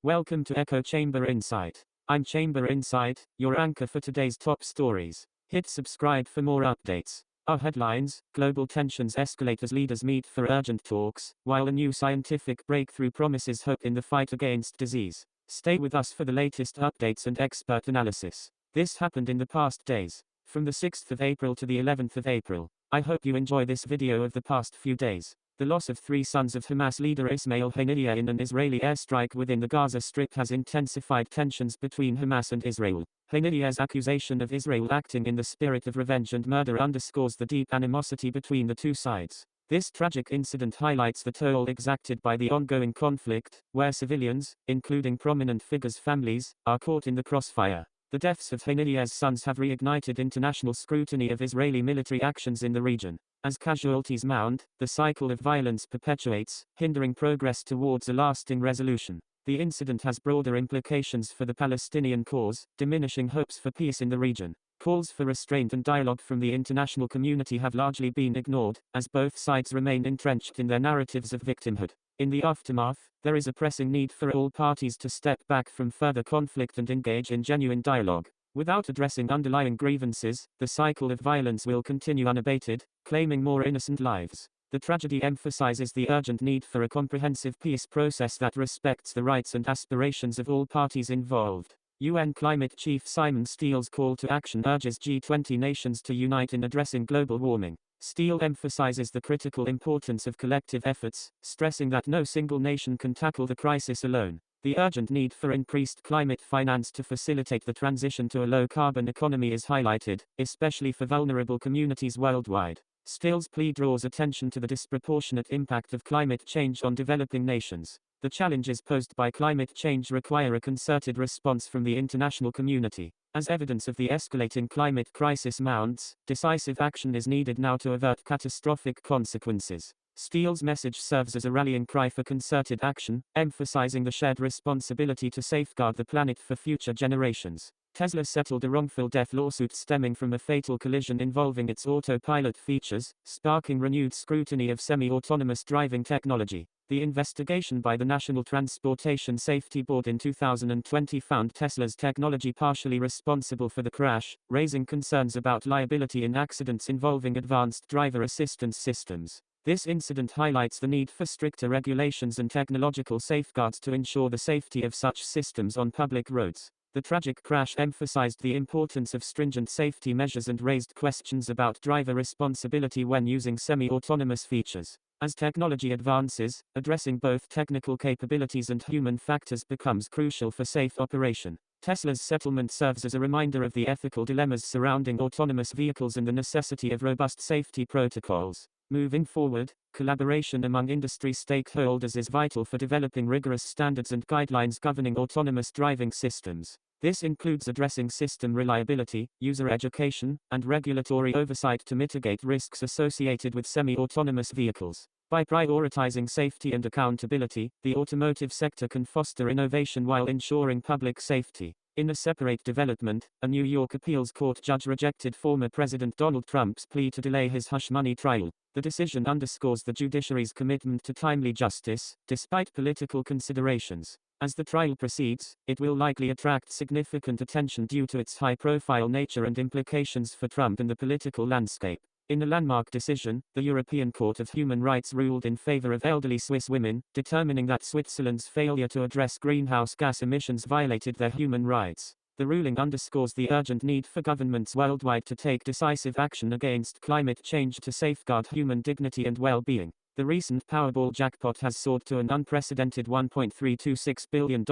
Welcome to Echo Chamber Insight. I'm Chamber Insight, your anchor for today's top stories. Hit subscribe for more updates. Our headlines: global tensions escalate as leaders meet for urgent talks, while a new scientific breakthrough promises hope in the fight against disease. Stay with us for the latest updates and expert analysis. This happened in the past days, from the 6th of April to the 11th of April. I hope you enjoy this video of the past few days. The loss of 3 sons of Hamas leader Ismail Haniyeh in an Israeli airstrike within the Gaza Strip has intensified tensions between Hamas and Israel. Haniyeh's accusation of Israel acting in the spirit of revenge and murder underscores the deep animosity between the two sides. This tragic incident highlights the toll exacted by the ongoing conflict, where civilians, including prominent figures' families, are caught in the crossfire. The deaths of Haniyeh's sons have reignited international scrutiny of Israeli military actions in the region. As casualties mount, the cycle of violence perpetuates, hindering progress towards a lasting resolution. The incident has broader implications for the Palestinian cause, diminishing hopes for peace in the region. Calls for restraint and dialogue from the international community have largely been ignored, as both sides remain entrenched in their narratives of victimhood. In the aftermath, there is a pressing need for all parties to step back from further conflict and engage in genuine dialogue. Without addressing underlying grievances, the cycle of violence will continue unabated, claiming more innocent lives. The tragedy emphasizes the urgent need for a comprehensive peace process that respects the rights and aspirations of all parties involved. UN Climate Chief Simon Steele's call to action urges G20 nations to unite in addressing global warming. Steele emphasizes the critical importance of collective efforts, stressing that no single nation can tackle the crisis alone. The urgent need for increased climate finance to facilitate the transition to a low-carbon economy is highlighted, especially for vulnerable communities worldwide. Steele's plea draws attention to the disproportionate impact of climate change on developing nations. The challenges posed by climate change require a concerted response from the international community. As evidence of the escalating climate crisis mounts, decisive action is needed now to avert catastrophic consequences. Steele's message serves as a rallying cry for concerted action, emphasizing the shared responsibility to safeguard the planet for future generations. Tesla settled a wrongful death lawsuit stemming from a fatal collision involving its autopilot features, sparking renewed scrutiny of semi-autonomous driving technology. The investigation by the National Transportation Safety Board in 2020 found Tesla's technology partially responsible for the crash, raising concerns about liability in accidents involving advanced driver assistance systems. This incident highlights the need for stricter regulations and technological safeguards to ensure the safety of such systems on public roads. The tragic crash emphasized the importance of stringent safety measures and raised questions about driver responsibility when using semi-autonomous features. As technology advances, addressing both technical capabilities and human factors becomes crucial for safe operation. Tesla's settlement serves as a reminder of the ethical dilemmas surrounding autonomous vehicles and the necessity of robust safety protocols. Moving forward, collaboration among industry stakeholders is vital for developing rigorous standards and guidelines governing autonomous driving systems. This includes addressing system reliability, user education, and regulatory oversight to mitigate risks associated with semi-autonomous vehicles. By prioritizing safety and accountability, the automotive sector can foster innovation while ensuring public safety. In a separate development, a New York appeals court judge rejected former President Donald Trump's plea to delay his hush money trial. The decision underscores the judiciary's commitment to timely justice, despite political considerations. As the trial proceeds, it will likely attract significant attention due to its high-profile nature and implications for Trump and the political landscape. In a landmark decision, the European Court of Human Rights ruled in favor of elderly Swiss women, determining that Switzerland's failure to address greenhouse gas emissions violated their human rights. The ruling underscores the urgent need for governments worldwide to take decisive action against climate change to safeguard human dignity and well-being. The recent Powerball jackpot has soared to an unprecedented $1.326 billion,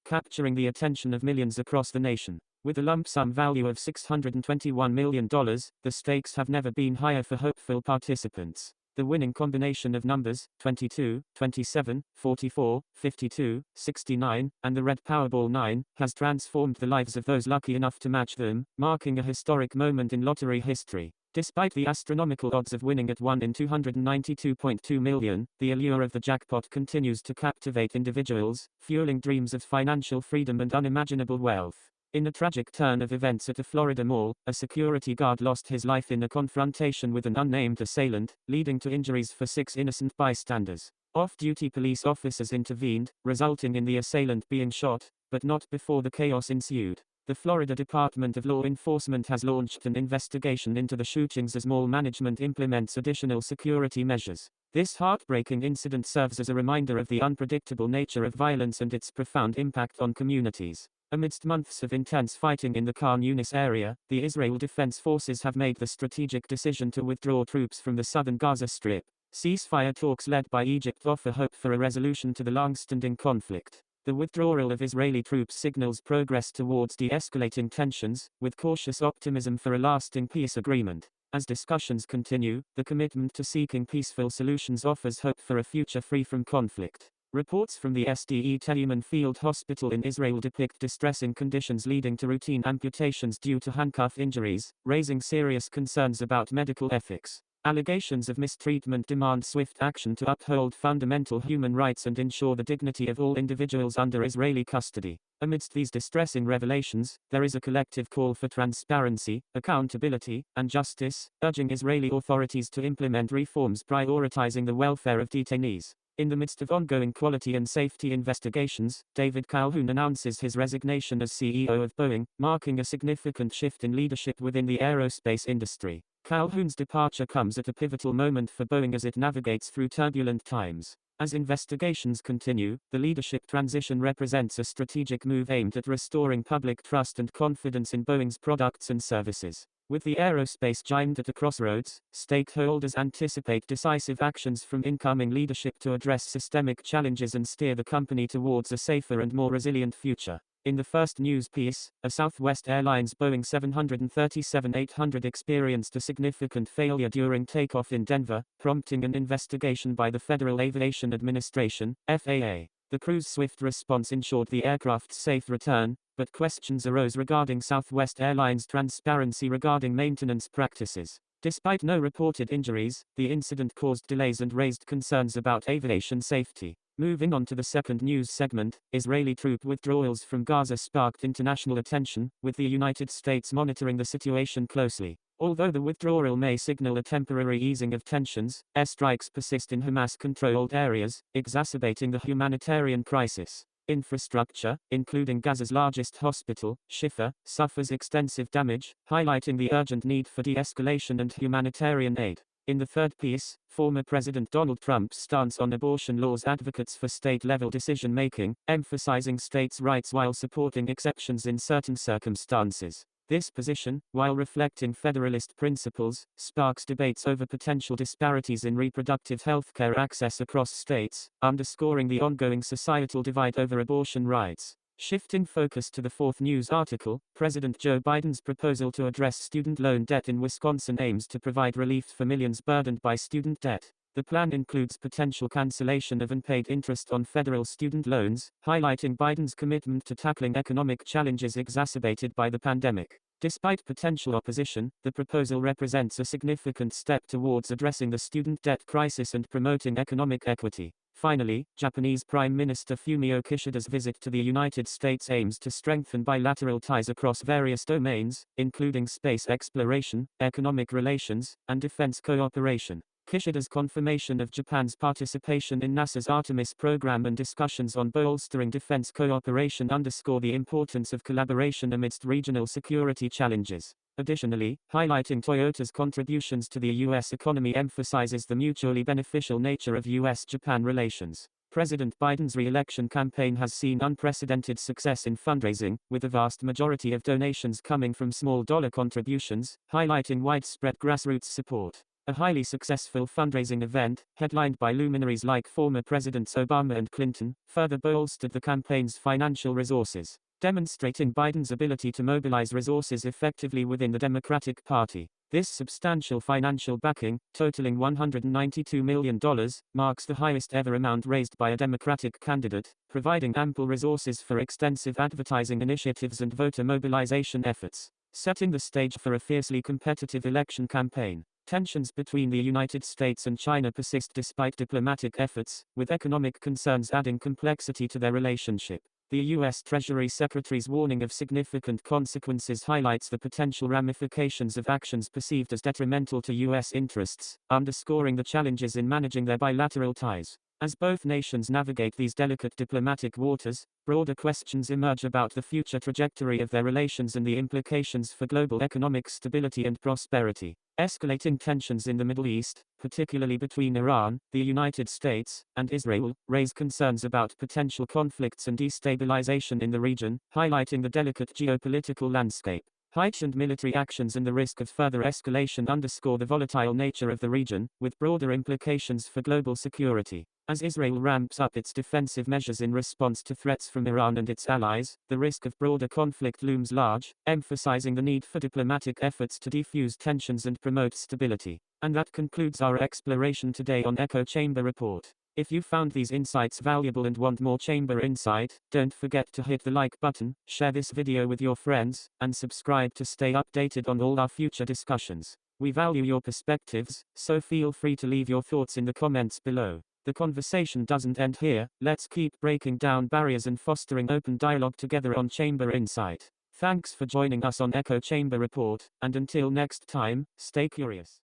capturing the attention of millions across the nation. With a lump sum value of $621 million, the stakes have never been higher for hopeful participants. The winning combination of numbers, 22, 27, 44, 52, 69, and the red Powerball 9, has transformed the lives of those lucky enough to match them, marking a historic moment in lottery history. Despite the astronomical odds of winning at 1 in 292.2 million, the allure of the jackpot continues to captivate individuals, fueling dreams of financial freedom and unimaginable wealth. In a tragic turn of events at a Florida mall, a security guard lost his life in a confrontation with an unnamed assailant, leading to injuries for 6 innocent bystanders. Off-duty police officers intervened, resulting in the assailant being shot, but not before the chaos ensued. The Florida Department of Law Enforcement has launched an investigation into the shootings as mall management implements additional security measures. This heartbreaking incident serves as a reminder of the unpredictable nature of violence and its profound impact on communities. Amidst months of intense fighting in the Khan Yunis area, the Israel Defense Forces have made the strategic decision to withdraw troops from the southern Gaza Strip. Ceasefire talks led by Egypt offer hope for a resolution to the long-standing conflict. The withdrawal of Israeli troops signals progress towards de-escalating tensions, with cautious optimism for a lasting peace agreement. As discussions continue, the commitment to seeking peaceful solutions offers hope for a future free from conflict. Reports from the SDE Tehuman Field Hospital in Israel depict distressing conditions leading to routine amputations due to handcuff injuries, raising serious concerns about medical ethics. Allegations of mistreatment demand swift action to uphold fundamental human rights and ensure the dignity of all individuals under Israeli custody. Amidst these distressing revelations, there is a collective call for transparency, accountability, and justice, urging Israeli authorities to implement reforms prioritizing the welfare of detainees. In the midst of ongoing quality and safety investigations, David Calhoun announces his resignation as CEO of Boeing, marking a significant shift in leadership within the aerospace industry. Calhoun's departure comes at a pivotal moment for Boeing as it navigates through turbulent times. As investigations continue, the leadership transition represents a strategic move aimed at restoring public trust and confidence in Boeing's products and services. With the aerospace giant at a crossroads, stakeholders anticipate decisive actions from incoming leadership to address systemic challenges and steer the company towards a safer and more resilient future. In the first news piece, a Southwest Airlines Boeing 737-800 experienced a significant failure during takeoff in Denver, prompting an investigation by the Federal Aviation Administration, FAA. The crew's swift response ensured the aircraft's safe return, but questions arose regarding Southwest Airlines' transparency regarding maintenance practices. Despite no reported injuries, the incident caused delays and raised concerns about aviation safety. Moving on to the second news segment, Israeli troop withdrawals from Gaza sparked international attention, with the United States monitoring the situation closely. Although the withdrawal may signal a temporary easing of tensions, airstrikes persist in Hamas-controlled areas, exacerbating the humanitarian crisis. Infrastructure, including Gaza's largest hospital, Shifa, suffers extensive damage, highlighting the urgent need for de-escalation and humanitarian aid. In the third piece, former President Donald Trump's stance on abortion laws advocates for state-level decision-making, emphasizing states' rights while supporting exceptions in certain circumstances. This position, while reflecting federalist principles, sparks debates over potential disparities in reproductive health care access across states, underscoring the ongoing societal divide over abortion rights. Shifting focus to the fourth news article, President Joe Biden's proposal to address student loan debt in Wisconsin aims to provide relief for millions burdened by student debt. The plan includes potential cancellation of unpaid interest on federal student loans, highlighting Biden's commitment to tackling economic challenges exacerbated by the pandemic. Despite potential opposition, the proposal represents a significant step towards addressing the student debt crisis and promoting economic equity. Finally, Japanese Prime Minister Fumio Kishida's visit to the United States aims to strengthen bilateral ties across various domains, including space exploration, economic relations, and defense cooperation. Kishida's confirmation of Japan's participation in NASA's Artemis program and discussions on bolstering defense cooperation underscore the importance of collaboration amidst regional security challenges. Additionally, highlighting Toyota's contributions to the U.S. economy emphasizes the mutually beneficial nature of U.S.-Japan relations. President Biden's re-election campaign has seen unprecedented success in fundraising, with a vast majority of donations coming from small dollar contributions, highlighting widespread grassroots support. A highly successful fundraising event, headlined by luminaries like former Presidents Obama and Clinton, further bolstered the campaign's financial resources, demonstrating Biden's ability to mobilize resources effectively within the Democratic Party. This substantial financial backing, totaling $192 million, marks the highest ever amount raised by a Democratic candidate, providing ample resources for extensive advertising initiatives and voter mobilization efforts, setting the stage for a fiercely competitive election campaign. Tensions between the United States and China persist despite diplomatic efforts, with economic concerns adding complexity to their relationship. The U.S. Treasury Secretary's warning of significant consequences highlights the potential ramifications of actions perceived as detrimental to U.S. interests, underscoring the challenges in managing their bilateral ties. As both nations navigate these delicate diplomatic waters, broader questions emerge about the future trajectory of their relations and the implications for global economic stability and prosperity. Escalating tensions in the Middle East, particularly between Iran, the United States, and Israel, raise concerns about potential conflicts and destabilization in the region, highlighting the delicate geopolitical landscape. Heightened military actions and the risk of further escalation underscore the volatile nature of the region, with broader implications for global security. As Israel ramps up its defensive measures in response to threats from Iran and its allies, the risk of broader conflict looms large, emphasizing the need for diplomatic efforts to defuse tensions and promote stability. And that concludes our exploration today on Echo Chamber Report. If you found these insights valuable and want more Chamber Insight, don't forget to hit the like button, share this video with your friends, and subscribe to stay updated on all our future discussions. We value your perspectives, so feel free to leave your thoughts in the comments below. The conversation doesn't end here, let's keep breaking down barriers and fostering open dialogue together on Chamber Insight. Thanks for joining us on Echo Chamber Report, and until next time, stay curious.